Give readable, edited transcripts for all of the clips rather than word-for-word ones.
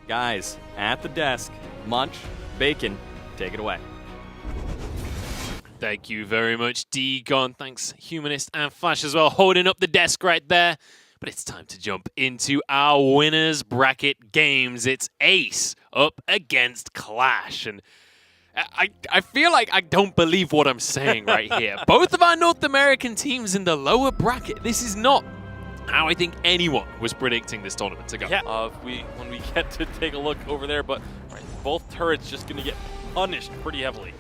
Guys, at the desk, Munch, Bacon, take it away. Thank you very much, D-Gon. Thanks, Humanist and Flash as well, holding up the desk right there. But it's time to jump into our winners bracket games. It's Ace up against Clash. And I feel like I don't believe what I'm saying right here. Both of our North American teams in the lower bracket. This is not how I think anyone was predicting this tournament to go. Yeah, when we get to take a look over there, but both turrets just going to get punished pretty heavily.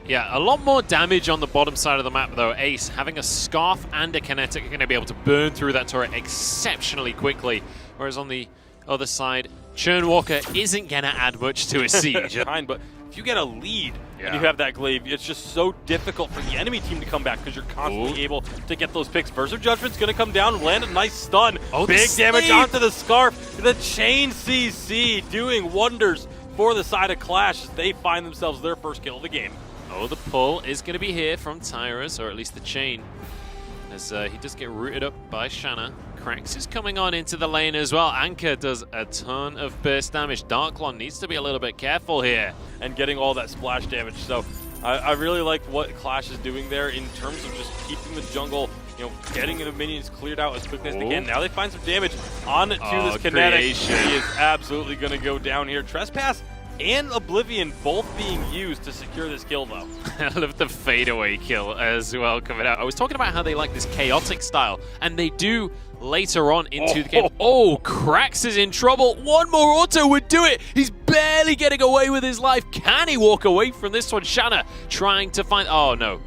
Yeah, a lot more damage on the bottom side of the map, though. Ace, having a Scarf and a Kinetic, are going to be able to burn through that turret exceptionally quickly. Whereas on the other side, Churnwalker isn't going to add much to a siege. But if you get a lead and you have that glaive, it's just so difficult for the enemy team to come back because you're constantly able to get those picks. Verse of Judgment's going to come down and land a nice stun. Big damage onto the Scarf. The Chain CC doing wonders for the side of Clash as they find themselves their first kill of the game. Oh, the pull is going to be here from Tyrus, or at least the chain, as he does get rooted up by Shanna. Krax is coming on into the lane as well. Anchor does a ton of burst damage. Darklon needs to be a little bit careful here. And getting all that splash damage. So I really like what Clash is doing there in terms of just keeping the jungle, getting the minions cleared out as quickly as they can. Now they find some damage on to this Kinetic. Creation. He is absolutely going to go down here. Trespass and Oblivion both being used to secure this kill, though. I love the fadeaway kill as well coming out. I was talking about how they like this chaotic style, and they do later on into the game. Oh, Krax is in trouble. One more auto would do it. He's barely getting away with his life. Can he walk away from this one? Shanna trying to find... Oh, no.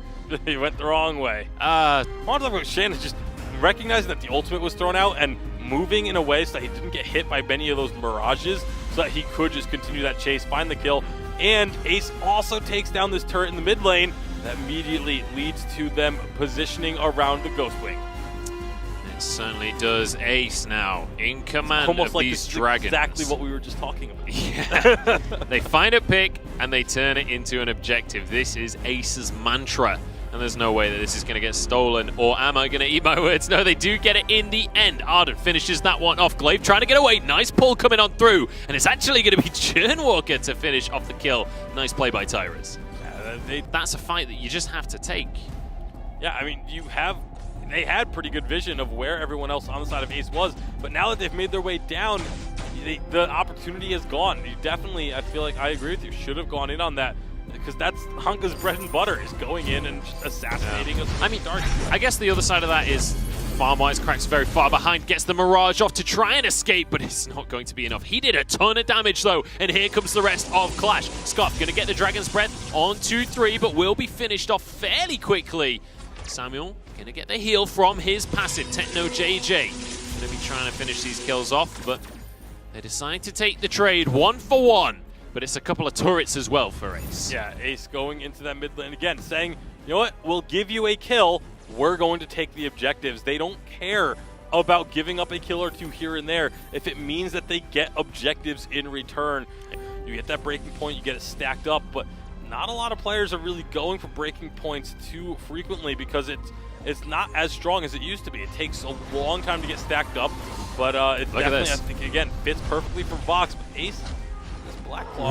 He went the wrong way. I want to talk about Shanna just recognizing that the ultimate was thrown out and moving in a way so that he didn't get hit by many of those mirages, so that he could just continue that chase, find the kill. And Ace also takes down this turret in the mid lane. That immediately leads to them positioning around the Ghost Wing. It certainly does. Ace now in command Almost of like these this dragons. Exactly what we were just talking about. Yeah. They find a pick and they turn it into an objective. This is Ace's mantra. And there's no way that this is going to get stolen, or am I going to eat my words? No, they do get it in the end. Arden finishes that one off. Glaive trying to get away. Nice pull coming on through. And it's actually going to be Churnwalker to finish off the kill. Nice play by Tyrus. That's a fight that you just have to take. Yeah, I mean, they had pretty good vision of where everyone else on the side of Ace was, but now that they've made their way down, the opportunity has gone. You definitely, I feel like I agree with you, should have gone in on that. Because that's Hunka's bread and butter, is going in and just assassinating us. I mean, I guess the other side of that is farm-wise, Krax very far behind, gets the Mirage off to try and escape, but it's not going to be enough. He did a ton of damage, though, and here comes the rest of Clash. Scarf going to get the Dragon's Breath on 2-3, but will be finished off fairly quickly. Samuel going to get the heal from his passive. Techno JJ going to be trying to finish these kills off, but they decide to take the trade 1-for-1. But it's a couple of turrets as well for Ace. Yeah, Ace going into that mid lane again, saying, you know what, we'll give you a kill. We're going to take the objectives. They don't care about giving up a kill or two here and there if it means that they get objectives in return. You get that breaking point, you get it stacked up, but not a lot of players are really going for breaking points too frequently because it's not as strong as it used to be. It takes a long time to get stacked up, but it definitely, I think, again, fits perfectly for Vox. But Ace...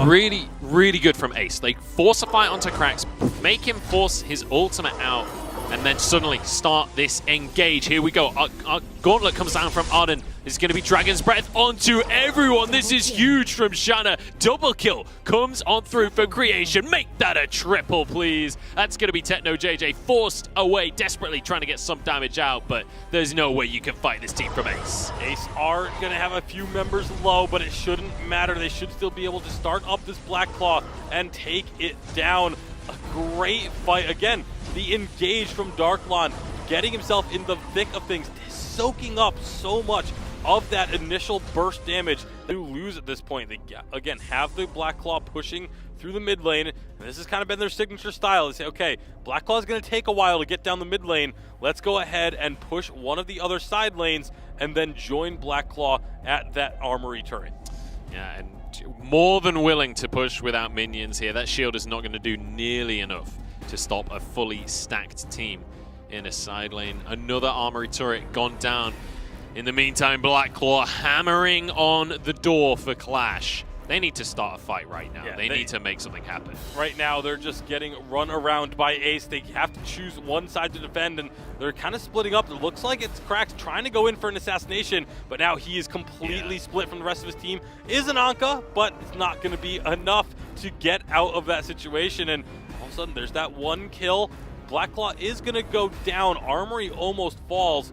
Really, really good from Ace. They force a fight onto Krax, make him force his ultimate out, and then suddenly start this engage. Here we go. Our gauntlet comes down from Arden. It's going to be Dragon's Breath onto everyone. This is huge from Shanna. Double kill comes on through for Creation. Make that a triple, please. That's going to be Techno JJ forced away, desperately trying to get some damage out, but there's no way you can fight this team from Ace. Ace are going to have a few members low, but it shouldn't matter. They should still be able to start up this Black Claw and take it down. A great fight. Again, the engage from Darklon, getting himself in the thick of things, soaking up so much of that initial burst damage that you lose at this point. They, again, have the Black Claw pushing through the mid lane, and this has kind of been their signature style. They say, okay, Black Claw is going to take a while to get down the mid lane. Let's go ahead and push one of the other side lanes and then join Black Claw at that armory turret. Yeah, and more than willing to push without minions here. That shield is not going to do nearly enough to stop a fully stacked team in a side lane. Another armory turret gone down. In the meantime, Black Claw hammering on the door for Clash. They need to start a fight right now. Yeah, they need to make something happen. Right now, they're just getting run around by Ace. They have to choose one side to defend, and they're kind of splitting up. It looks like it's Krax trying to go in for an assassination, but now he is completely split from the rest of his team. Is an Anka, but it's not going to be enough to get out of that situation, and all of a sudden, there's that one kill. Blackclaw is going to go down. Armory almost falls.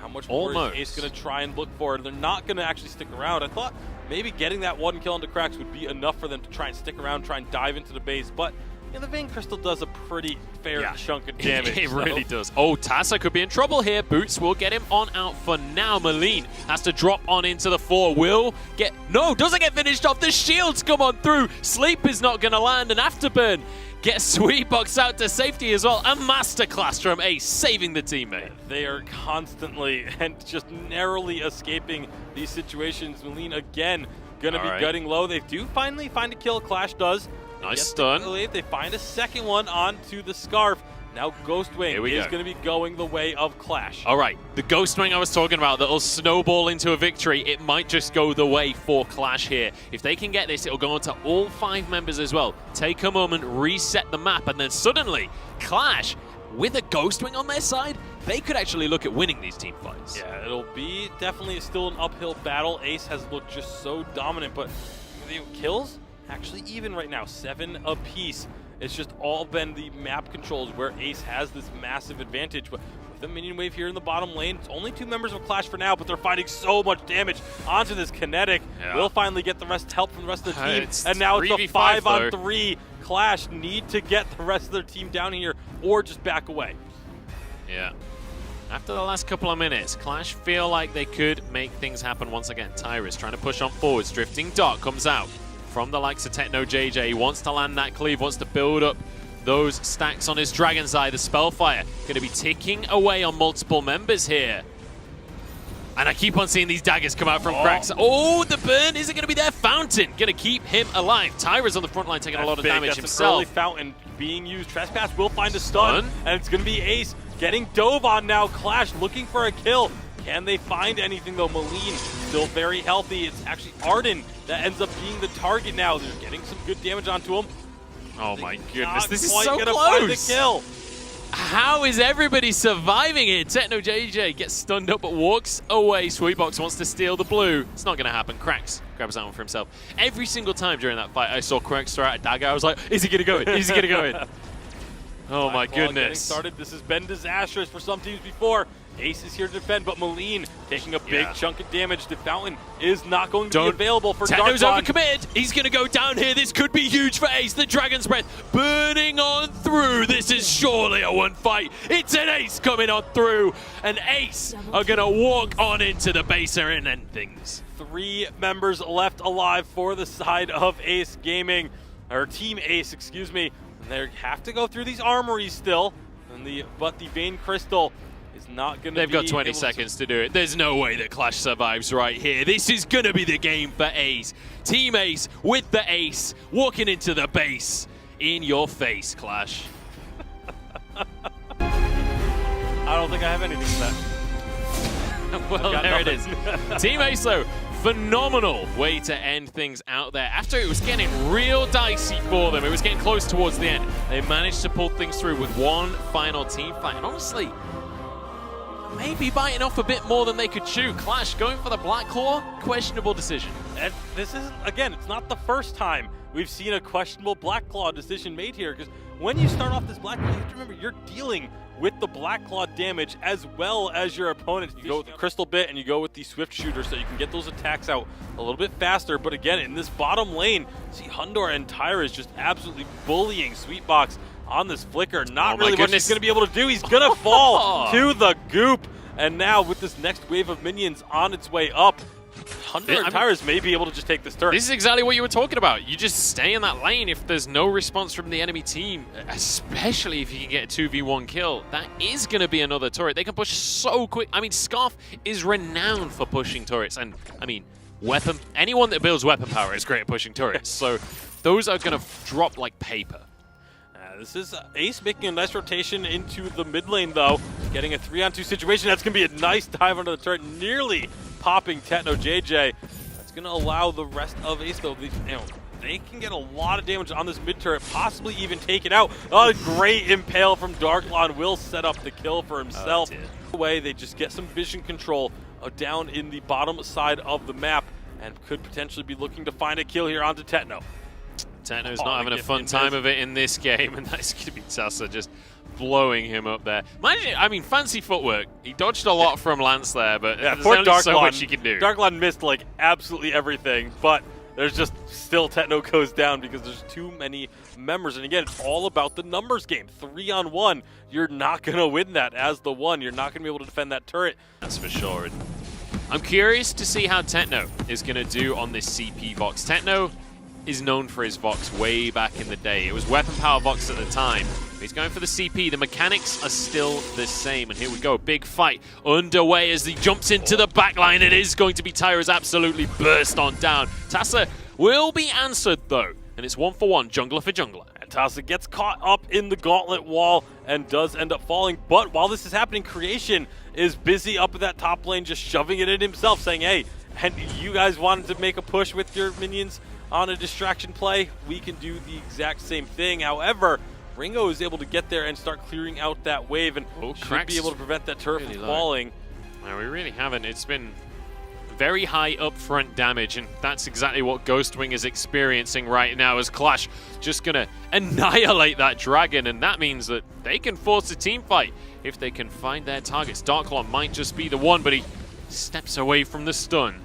How much more is Ace going to try and look for? They're not going to actually stick around. I thought maybe getting that one kill into Krax would be enough for them to try and stick around, try and dive into the base, but the Vein Crystal does a pretty fair chunk of damage. It really does. Oh, Tassa could be in trouble here. Boots will get him on out for now. Maleen has to drop on into the 4. Will get... No, doesn't get finished off. The shields come on through. Sleep is not going to land. And Afterburn gets Sweetbox out to safety as well. A masterclass from Ace, saving the teammate. They are constantly and just narrowly escaping these situations. Maleen again going to be gutting low. They do finally find a kill. Clash does. Nice stun. They find a second one onto the Scarf. Now Ghostwing is going to be going the way of Clash. All right, the Ghostwing I was talking about that'll snowball into a victory. It might just go the way for Clash here. If they can get this, it'll go on to all 5 members as well. Take a moment, reset the map, and then suddenly Clash, with a Ghostwing on their side, they could actually look at winning these team fights. Yeah, it'll be definitely still an uphill battle. Ace has looked just so dominant, but the kills actually even right now, 7 apiece. It's just all been the map controls where Ace has this massive advantage. But with a minion wave here in the bottom lane, it's only 2 members of Clash for now, but they're fighting so much damage onto this Kinetic. We'll finally get the help from the rest of the team. And now it's a 5-on-3. Clash need to get the rest of their team down here or just back away. Yeah. After the last couple of minutes, Clash feel like they could make things happen once again. Tyrus trying to push on forwards. Drifting Dart comes out from the likes of Techno JJ. He wants to land that cleave, wants to build up those stacks on his Dragon's Eye. The Spellfire going to be ticking away on multiple members here. And I keep on seeing these daggers come out from Krax. Oh, the burn. Is it going to be their Fountain? Going to keep him alive. Tyra's on the front line taking a lot of damage himself. Early Fountain being used. Trespass will find a stun. And it's going to be Ace getting dove on now. Clash looking for a kill. Can they find anything though? Maleen still very healthy. It's actually Arden that ends up being the target now. They're getting some good damage onto him. Oh my goodness, this is so close. Find the kill. How is everybody surviving it? Techno JJ gets stunned up but walks away. Sweetbox wants to steal the blue. It's not going to happen. Krax grabs that one for himself. Every single time during that fight I saw Krax throw out a dagger, I was like, is he going to go in? Is he going to go in? Oh my goodness. Started. This has been disastrous for some teams before. Ace is here to defend, but Maleen taking a big chunk of damage. The Fountain is not going to be available for Techno's Darklon. overcommitted. He's going to go down here. This could be huge for Ace. The Dragon's Breath burning on through. This is surely a one fight. It's an Ace coming on through. And Ace are going to walk on into the base and end things. 3 members left alive for the side of Ace Gaming, or Team Ace, excuse me. And they have to go through these armories still, but the Vein Crystal is not going to be. They've got 20 seconds to do it. There's no way that Clash survives right here. This is going to be the game for Ace. Team Ace with the Ace walking into the base. In your face, Clash. I don't think I have anything to that. Well, there it is. Team Ace, though, phenomenal way to end things out there. After it was getting real dicey for them, it was getting close towards the end, they managed to pull things through with one final team fight. And honestly, maybe biting off a bit more than they could chew. Clash going for the Black Claw, questionable decision. And this isn't, again, it's not the first time we've seen a questionable Black Claw decision made here, because when you start off this Black Claw, you have to remember you're dealing with the Black Claw damage as well as your opponent. You go with the Crystal Bit and you go with the Swift Shooter so you can get those attacks out a little bit faster. But again, in this bottom lane, see Hundor and Tyra is just absolutely bullying Sweetbox on this Flicker. Not really what he's going to be able to do. He's going to fall to the goop. And now with this next wave of minions on its way up, Hundor and Tyrus may be able to just take this turn. This is exactly what you were talking about. You just stay in that lane if there's no response from the enemy team, especially if you can get a 2v1 kill. That is going to be another turret. They can push so quick. I mean, Scarf is renowned for pushing turrets. And, I mean, anyone that builds weapon power is great at pushing turrets. So those are going to drop like paper. This is Ace making a nice rotation into the mid lane, though. Getting a 3-on-2 situation. That's going to be a nice dive under the turret, nearly popping Techno JJ. That's going to allow the rest of Ace, though, they can get a lot of damage on this mid turret, possibly even take it out. A great impale from Darklon will set up the kill for himself. Way they just get some vision control down in the bottom side of the map and could potentially be looking to find a kill here onto Tetno. Tetno's not having a fun time of it in this game, and that's going to be Tassa just blowing him up there. I mean, fancy footwork. He dodged a lot from Lance there, but there's only so much he can do. Darklon missed like absolutely everything, but there's just still Tetno goes down because there's too many members. And again, it's all about the numbers game. 3-on-1, you're not going to win that as the one. You're not going to be able to defend that turret. That's for sure. And I'm curious to see how Tetno is going to do on this CP Vox. Tetno is known for his Vox way back in the day. It was weapon power Vox at the time. He's going for the CP. The mechanics are still the same. And here we go. Big fight underway as he jumps into the backline. It is going to be Tyra's absolutely burst on down. Tassa will be answered, though. And it's 1-for-1, jungler for jungler. And Tassa gets caught up in the gauntlet wall and does end up falling. But while this is happening, Creation is busy up at that top lane, just shoving it in himself, saying, hey, and you guys wanted to make a push with your minions on a distraction play? We can do the exact same thing. However, Ringo is able to get there and start clearing out that wave and should be able to prevent that turret from falling. No, we really haven't. It's been very high upfront damage, and that's exactly what Ghostwing is experiencing right now as QLASH just going to annihilate that dragon, and that means that they can force a team fight if they can find their targets. Darklon might just be the one, but he steps away from the stun.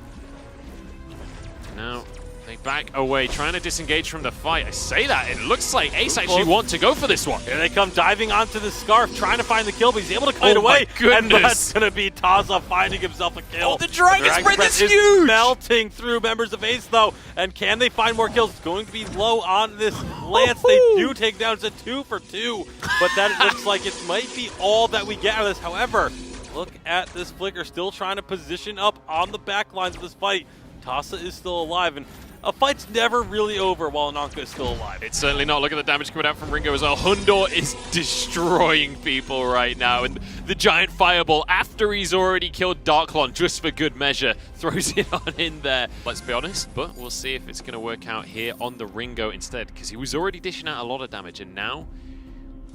Now they back away, trying to disengage from the fight. I say that, it looks like Ace actually want to go for this one. Here they come diving onto the Scarf, trying to find the kill, but he's able to kite away. And that's going to be Tassa finding himself a kill. Oh, the Dragon's Breath is huge! Melting through members of Ace, though. And can they find more kills? It's going to be low on this Lance. They do take down. It's a 2-for-2, but that looks like it might be all that we get out of this. However, look at this Flicker still trying to position up on the back lines of this fight. Tassa is still alive, and a fight's never really over while Ananka is still alive. It's certainly not. Look at the damage coming out from Ringo as well. Hundor is destroying people right now, and the giant fireball, after he's already killed Darklon, just for good measure, throws it on in there. Let's be honest, but we'll see if it's going to work out here on the Ringo instead, because he was already dishing out a lot of damage, and now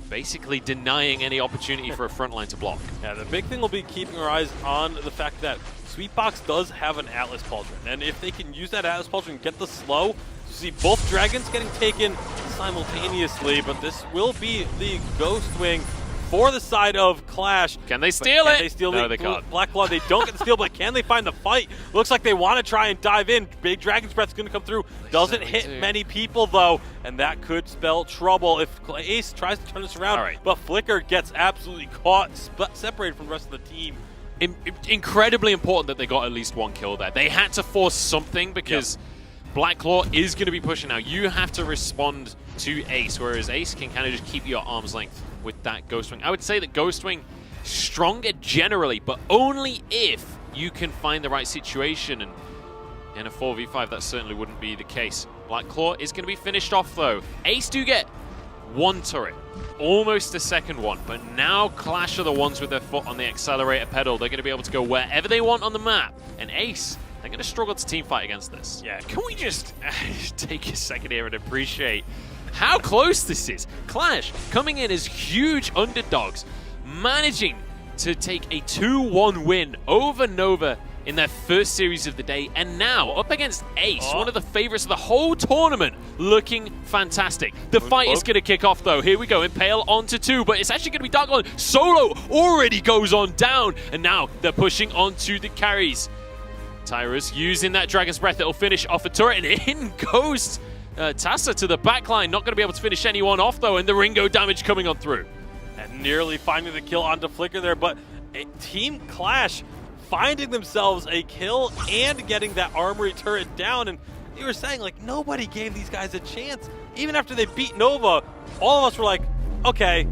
basically denying any opportunity for a front line to block. Yeah, the big thing will be keeping our eyes on the fact that Sweetbox does have an Atlas Pauldron, and if they can use that Atlas Pauldron and get the slow, you see both dragons getting taken simultaneously, but this will be the Ghostwing for the side of QLASH. Can they steal it? They steal no, they can't. Black Claw, they don't get the steal, but can they find the fight? Looks like they want to try and dive in. Big Dragon's Breath's going to come through. Doesn't hit many people, though, and that could spell trouble if Ace tries to turn this around. But Flicker gets absolutely caught, separated from the rest of the team. Incredibly important that they got at least one kill there. They had to force something because Black Claw is going to be pushing now. You have to respond to Ace, whereas Ace can kind of just keep you at arm's length with that Ghostwing. I would say that Ghostwing stronger generally, but only if you can find the right situation, and in a 4v5 that certainly wouldn't be the case. Black Claw is going to be finished off though. Ace do get one turret, almost a second one, but now QLASH are the ones with their foot on the accelerator pedal. They're going to be able to go wherever they want on the map, and Ace, they're going to struggle to team fight against this. Yeah, can we just take a second here and appreciate how close this is? QLASH coming in as huge underdogs, managing to take a 2-1 win over Nova in their first series of the day, and now up against Ace, one of the favorites of the whole tournament, looking fantastic. The fight is going to kick off though. Here we go, Impale onto 2, but it's actually going to be Darklon. Solo already goes on down, and now they're pushing onto the carries. Tyra's using that Dragon's Breath. It'll finish off a turret, and in goes Tassa to the backline. Not going to be able to finish anyone off though, and the Ringo damage coming on through. And nearly finding the kill onto Flicker there, but Team QLASH finding themselves a kill and getting that armory turret down. And you were saying, like, nobody gave these guys a chance. Even after they beat Nova, all of us were like, okay,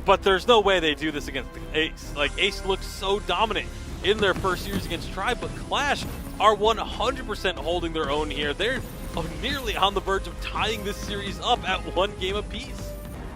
but there's no way they do this against Ace. Like, Ace looked so dominant in their first series against Tribe, but QLASH are 100% holding their own here. They're nearly on the verge of tying this series up at 1 game apiece.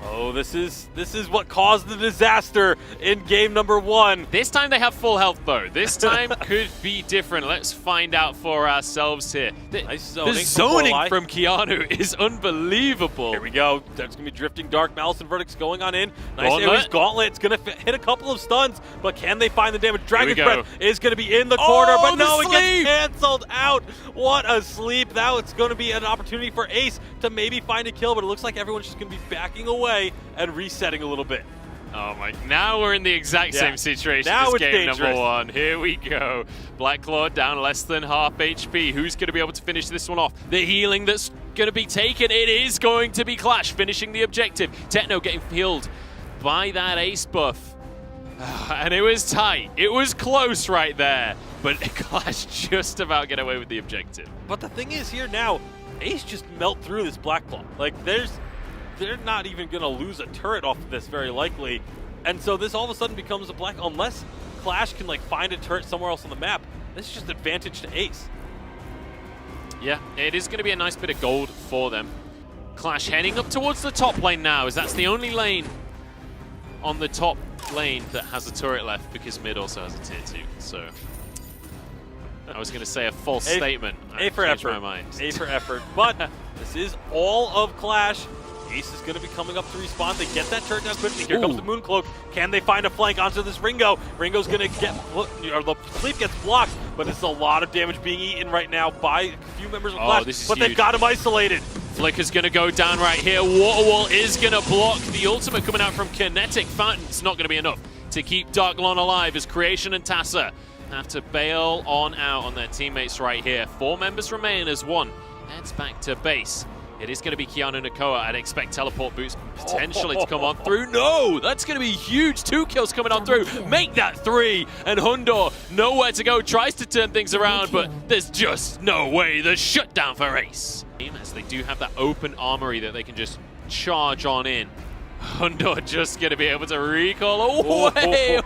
Oh, this is what caused the disaster in game number 1. This time they have full health, though. This time could be different. Let's find out for ourselves here. Nice zoning. The zoning from Keanu is unbelievable. Here we go. That's going to be drifting dark. Malice and Verdict's going on in. Nice AoE's Gauntlet. It's going to hit a couple of stuns, but can they find the damage? Dragon's Breath is going to be in the corner, but no, it gets canceled out. What a sleep. That was going to be an opportunity for Ace to maybe find a kill, but it looks like everyone's just going to be backing away and resetting a little bit. Oh my, now we're in the exact same situation now as it's game dangerous. number 1. Here we go. Black Claw down less than half HP. Who's going to be able to finish this one off? The healing that's going to be taken, it is going to be Clash finishing the objective. Techno getting healed by that Ace buff. And it was tight. It was close right there. But Clash just about get away with the objective. But the thing is here now, Ace just melt through this Black Claw. Like, they're not even going to lose a turret off of this, very likely. And so this all of a sudden becomes a Black, unless Clash can like find a turret somewhere else on the map, this is just advantage to Ace. Yeah, it is going to be a nice bit of gold for them. Clash heading up towards the top lane now, as that's the only lane on the top lane that has a turret left, because mid also has a tier 2. So I was going to say a false statement. A for effort. My mind. A for effort. But this is all of Clash. Ace is going to be coming up to respawn. They get that turret down quickly. Here comes the Mooncloak. Can they find a flank onto this Ringo? Ringo's going to get, or the sleep gets blocked, but it's a lot of damage being eaten right now by a few members of Clash. But they've got him isolated. Flicker's going to go down right here. Water Wall is going to block the ultimate coming out from Kinetic Fountain. It's not going to be enough to keep Darklon alive as Creation and Tassa have to bail on out on their teammates right here. 4 members remain as one heads back to base. It is going to be Keanu Nakoa. I'd expect teleport boots potentially to come on through. No, that's going to be huge. 2 kills coming on through. Make that 3. And Hundor, nowhere to go, tries to turn things around, but there's just no way. The shutdown for Ace. As they do have that open armory that they can just charge on in. Hundor just going to be able to recall away.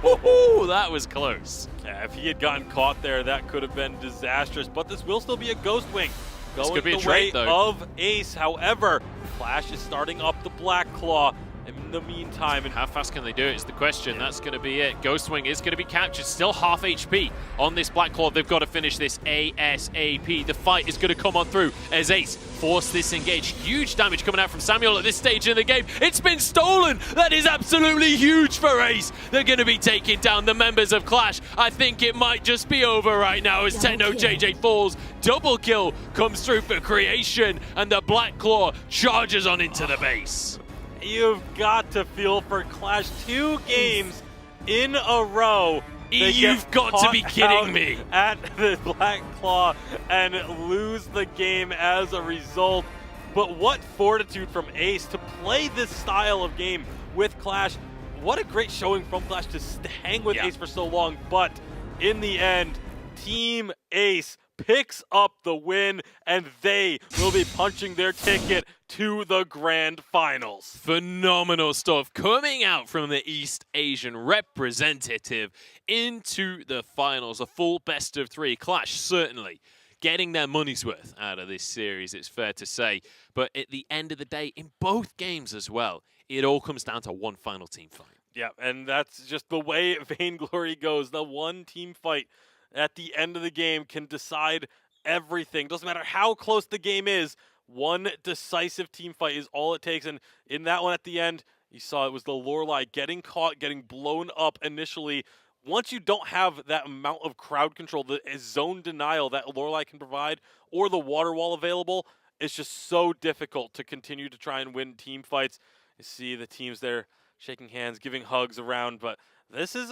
That was close. Yeah, if he had gotten caught there, that could have been disastrous. But this will still be a Ghost Wing. This could be a trade, trade, though. Of Ace. However, Clash is starting up the Black Claw in the meantime. And how fast can they do it is the question. Yeah. That's going to be it. Ghostwing is going to be captured. Still half HP on this Black Claw. They've got to finish this ASAP. The fight is going to come on through as Ace force this engage. Huge damage coming out from Samuel at this stage in the game. It's been stolen. That is absolutely huge for Ace. They're going to be taking down the members of Clash. I think it might just be over right now as Techno JJ falls. Double kill comes through for Creation, and the Black Claw charges on into the base. You've got to feel for Clash. 2 games in a row. You've got to be kidding me. At the Black Claw and lose the game as a result. But what fortitude from Ace to play this style of game with Clash. What a great showing from Clash to hang with Ace for so long. But in the end, Team Ace picks up the win, and they will be punching their ticket to the grand finals. Phenomenal stuff coming out from the East Asian representative into the finals. A full best of 3. Clash certainly getting their money's worth out of this series, it's fair to say. But at the end of the day, in both games as well, it all comes down to one final team fight. Yeah, and that's just the way Vainglory goes. The one team fight at the end of the game can decide everything. Doesn't matter how close the game is. One decisive team fight is all it takes. And in that one at the end, you saw it was the Lorelei getting caught, getting blown up initially. Once you don't have that amount of crowd control, the zone denial that Lorelei can provide, or the water wall available, it's just so difficult to continue to try and win team fights. You see the teams there shaking hands, giving hugs around. But this is,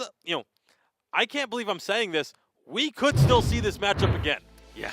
I can't believe I'm saying this. We could still see this matchup again. Yeah,